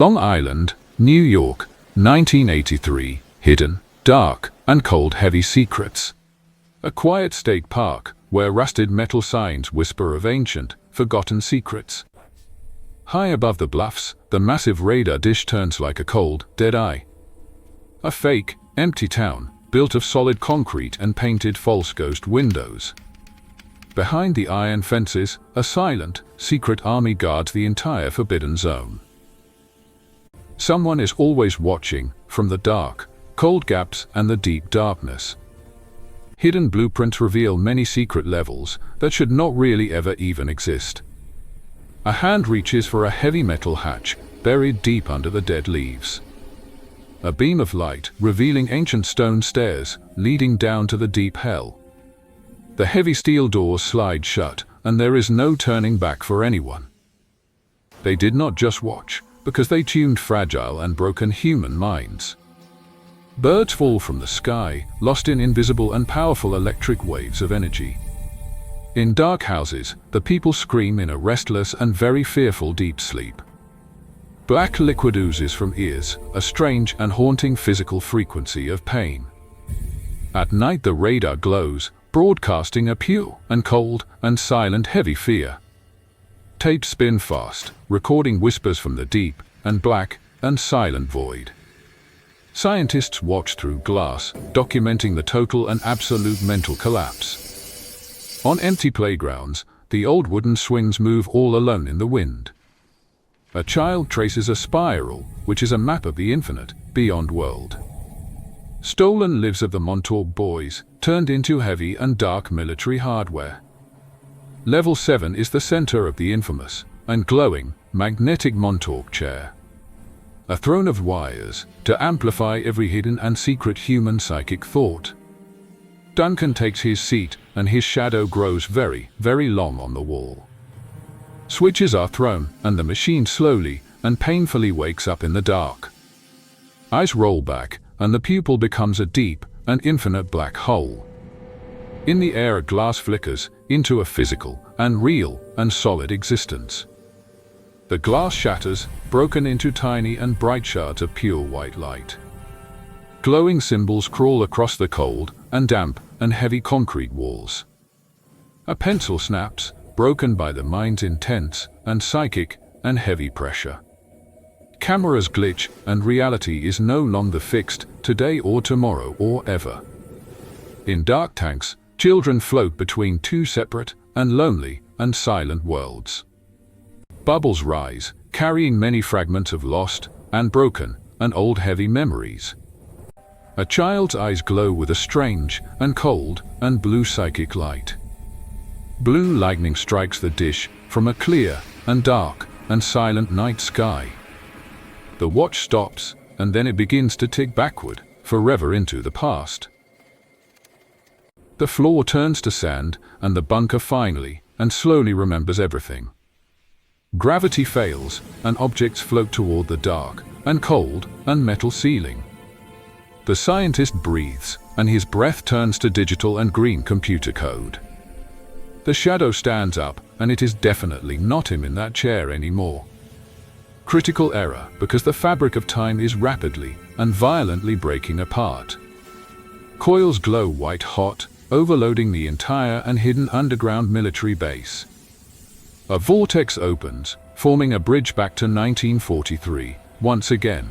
Long Island, New York, 1983. Hidden, dark, and cold heavy secrets. A quiet state park where rusted metal signs whisper of ancient, forgotten secrets. High above the bluffs, the massive radar dish turns like a cold, dead eye. A fake, empty town, built of solid concrete and painted false ghost windows. Behind the iron fences, a silent, secret army guards the entire forbidden zone. Someone is always watching, from the dark, cold gaps and the deep darkness. Hidden blueprints reveal many secret levels that should not really ever even exist. A hand reaches for a heavy metal hatch, buried deep under the dead leaves. A beam of light, revealing ancient stone stairs, leading down to the deep hell. The heavy steel doors slide shut, and there is no turning back for anyone. They did not just watch, because they tuned fragile and broken human minds. Birds fall from the sky, lost in invisible and powerful electric waves of energy. In dark houses, the people scream in a restless and very fearful deep sleep. Black liquid oozes from ears, a strange and haunting physical frequency of pain. At night the radar glows, broadcasting a pure and cold and silent heavy fear. Tapes spin fast, recording whispers from the deep and black and silent void. Scientists watch through glass, documenting the total and absolute mental collapse. On empty playgrounds, the old wooden swings move all alone in the wind. A child traces a spiral, which is a map of the infinite, beyond world. Stolen lives of the Montauk boys, turned into heavy and dark military hardware. Level 7 is the center of the infamous and glowing, magnetic Montauk Chair. A throne of wires to amplify every hidden and secret human psychic thought. Duncan takes his seat, and his shadow grows very, very long on the wall. Switches are thrown, and the machine slowly and painfully wakes up in the dark. Eyes roll back, and the pupil becomes a deep and infinite black hole. In the air a glass flickers into a physical and real and solid existence. The glass shatters, broken into tiny and bright shards of pure white light. Glowing symbols crawl across the cold and damp and heavy concrete walls. A pencil snaps, broken by the mind's intense and psychic and heavy pressure. Cameras glitch, and reality is no longer fixed, today or tomorrow or ever. In dark tanks, children float between two separate and lonely and silent worlds. Bubbles rise, carrying many fragments of lost and broken and old heavy memories. A child's eyes glow with a strange and cold and blue psychic light. Blue lightning strikes the dish from a clear and dark and silent night sky. The watch stops, and then it begins to tick backward, forever into the past. The floor turns to sand, and the bunker finally and slowly remembers everything. Gravity fails, and objects float toward the dark and cold and metal ceiling. The scientist breathes, and his breath turns to digital and green computer code. The shadow stands up, and it is definitely not him in that chair anymore. Critical error, because the fabric of time is rapidly and violently breaking apart. Coils glow white hot, overloading the entire and hidden underground military base. A vortex opens, forming a bridge back to 1943, once again.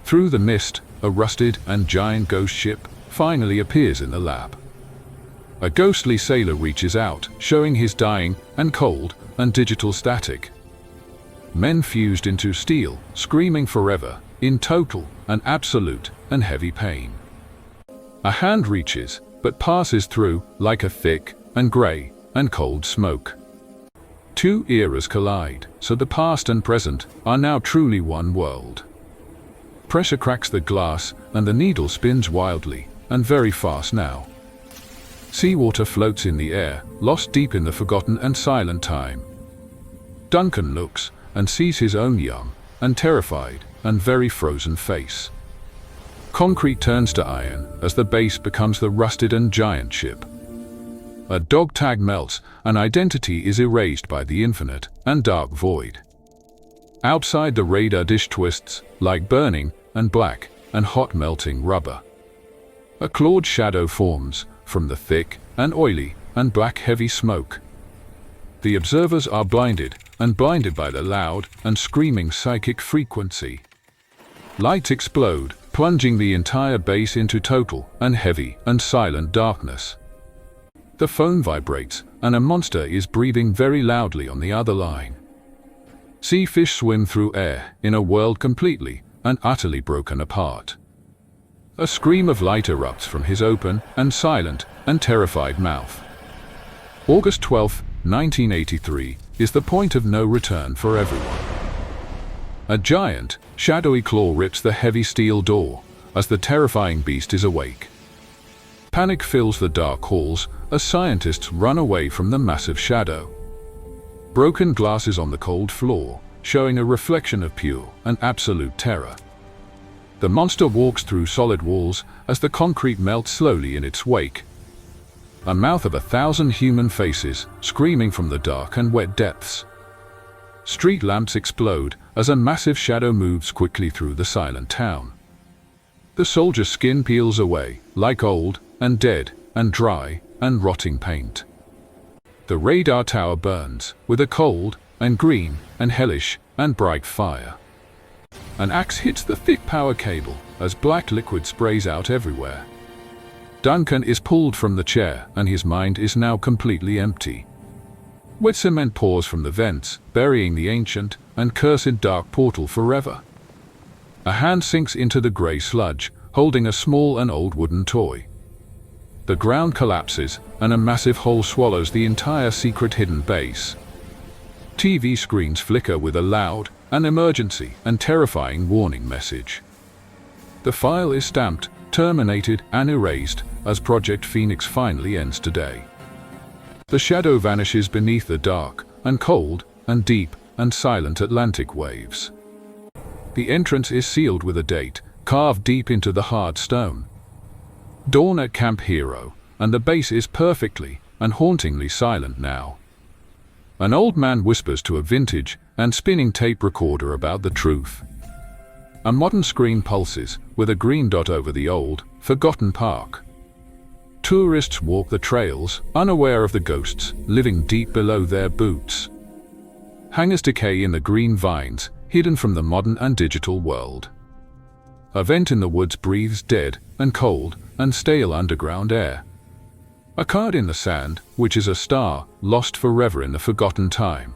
Through the mist, a rusted and giant ghost ship finally appears in the lab. A ghostly sailor reaches out, showing his dying and cold and digital static. Men fused into steel, screaming forever, in total and absolute and heavy pain. A hand reaches, but passes through like a thick and gray and cold smoke. Two eras collide, so the past and present are now truly one world. Pressure cracks the glass, and the needle spins wildly, and very fast now. Seawater floats in the air, lost deep in the forgotten and silent time. Duncan looks, and sees his own young, and terrified, and very frozen face. Concrete turns to iron, as the base becomes the rusted and giant ship. A dog tag melts, and identity is erased by the infinite and dark void. Outside, the radar dish twists like burning and black and hot melting rubber. A clawed shadow forms from the thick and oily and black heavy smoke. The observers are blinded by the loud and screaming psychic frequency. Lights explode, plunging the entire base into total and heavy and silent darkness. The phone vibrates, and a monster is breathing very loudly on the other line. Sea fish swim through air in a world completely and utterly broken apart. A scream of light erupts from his open and silent and terrified mouth. August 12, 1983, is the point of no return for everyone. A giant, shadowy claw rips the heavy steel door as the terrifying beast is awake. Panic fills the dark halls as scientists run away from the massive shadow. Broken glasses on the cold floor, showing a reflection of pure and absolute terror. The monster walks through solid walls as the concrete melts slowly in its wake. A mouth of 1,000 human faces, screaming from the dark and wet depths. Street lamps explode as a massive shadow moves quickly through the silent town. The soldier's skin peels away, like old and dead and dry and rotting paint. The radar tower burns with a cold and green and hellish and bright fire. An axe hits the thick power cable as black liquid sprays out everywhere. Duncan is pulled from the chair and his mind is now completely empty. Wet cement pours from the vents, burying the ancient and cursed dark portal forever. A hand sinks into the grey sludge, holding a small and old wooden toy. The ground collapses and a massive hole swallows the entire secret hidden base. TV screens flicker with a loud and emergency and terrifying warning message. The file is stamped, terminated and erased as Project Phoenix finally ends today. The shadow vanishes beneath the dark and cold and deep and silent Atlantic waves. The entrance is sealed with a date, carved deep into the hard stone. Dawn at Camp Hero, and the base is perfectly and hauntingly silent now. An old man whispers to a vintage and spinning tape recorder about the truth. A modern screen pulses with a green dot over the old, forgotten park. Tourists walk the trails, unaware of the ghosts living deep below their boots. Hangars decay in the green vines, hidden from the modern and digital world. A vent in the woods breathes dead and cold and stale underground air. A card in the sand, which is a star, lost forever in the forgotten time.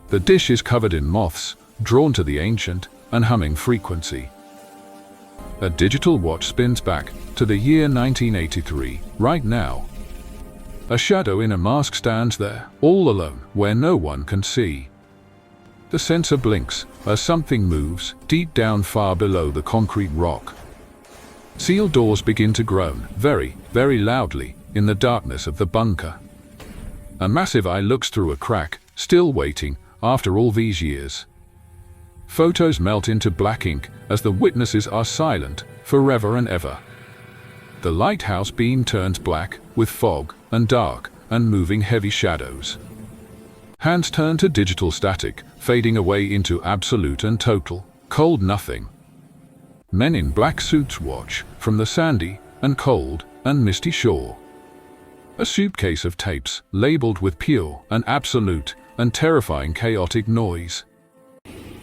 The dish is covered in moths, drawn to the ancient and humming frequency. A digital watch spins back to the year 1983, right now. A shadow in a mask stands there, all alone, where no one can see. The sensor blinks as something moves deep down far below the concrete rock. Sealed doors begin to groan, very, very loudly, in the darkness of the bunker. A massive eye looks through a crack, still waiting, after all these years. Photos melt into black ink as the witnesses are silent, forever and ever. The lighthouse beam turns black, with fog, and dark, and moving heavy shadows. Hands turn to digital static, fading away into absolute and total, cold nothing. Men in black suits watch, from the sandy, and cold, and misty shore. A suitcase of tapes, labeled with pure, and absolute, and terrifying chaotic noise.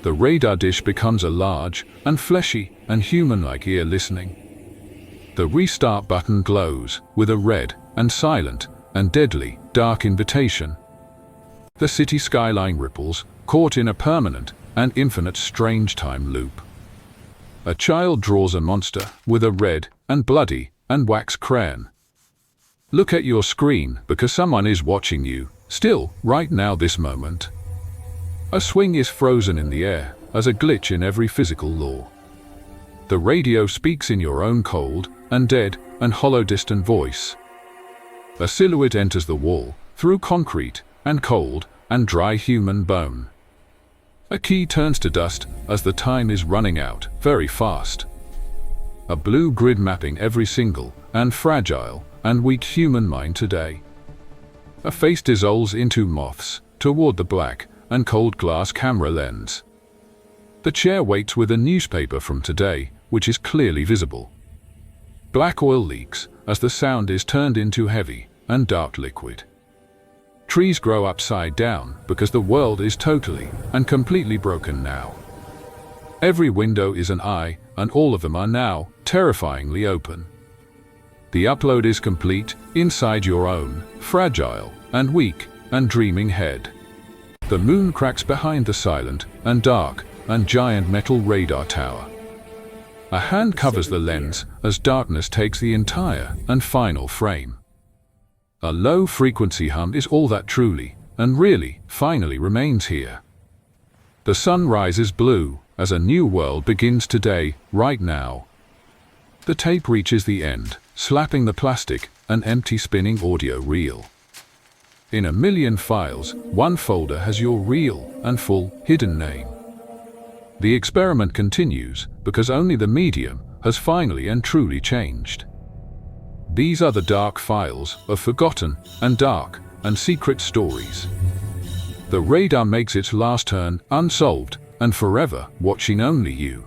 The radar dish becomes a large, and fleshy, and human-like ear listening. The restart button glows, with a red, and silent, and deadly, dark invitation. The city skyline ripples, caught in a permanent, and infinite strange time loop. A child draws a monster, with a red, and bloody, and wax crayon. Look at your screen, because someone is watching you, still, right now this moment. A swing is frozen in the air, as a glitch in every physical law. The radio speaks in your own cold, and dead, and hollow distant voice. A silhouette enters the wall, through concrete, and cold, and dry human bone. A key turns to dust, as the time is running out, very fast. A blue grid mapping every single, and fragile, and weak human mind today. A face dissolves into moths, toward the black, and cold glass camera lens. The chair waits with a newspaper from today, which is clearly visible. Black oil leaks as the sound is turned into heavy and dark liquid. Trees grow upside down because the world is totally and completely broken now. Every window is an eye, and all of them are now terrifyingly open. The upload is complete inside your own fragile and weak and dreaming head. The moon cracks behind the silent and dark and giant metal radar tower. A hand covers the lens as darkness takes the entire and final frame. A low-frequency hum is all that truly and really finally remains here. The sun rises blue as a new world begins today, right now. The tape reaches the end, slapping the plastic and empty spinning audio reel. In a million files, one folder has your real and full hidden name. The experiment continues because only the medium has finally and truly changed. These are the dark files of forgotten and dark and secret stories. The radar makes its last turn unsolved and forever watching only you.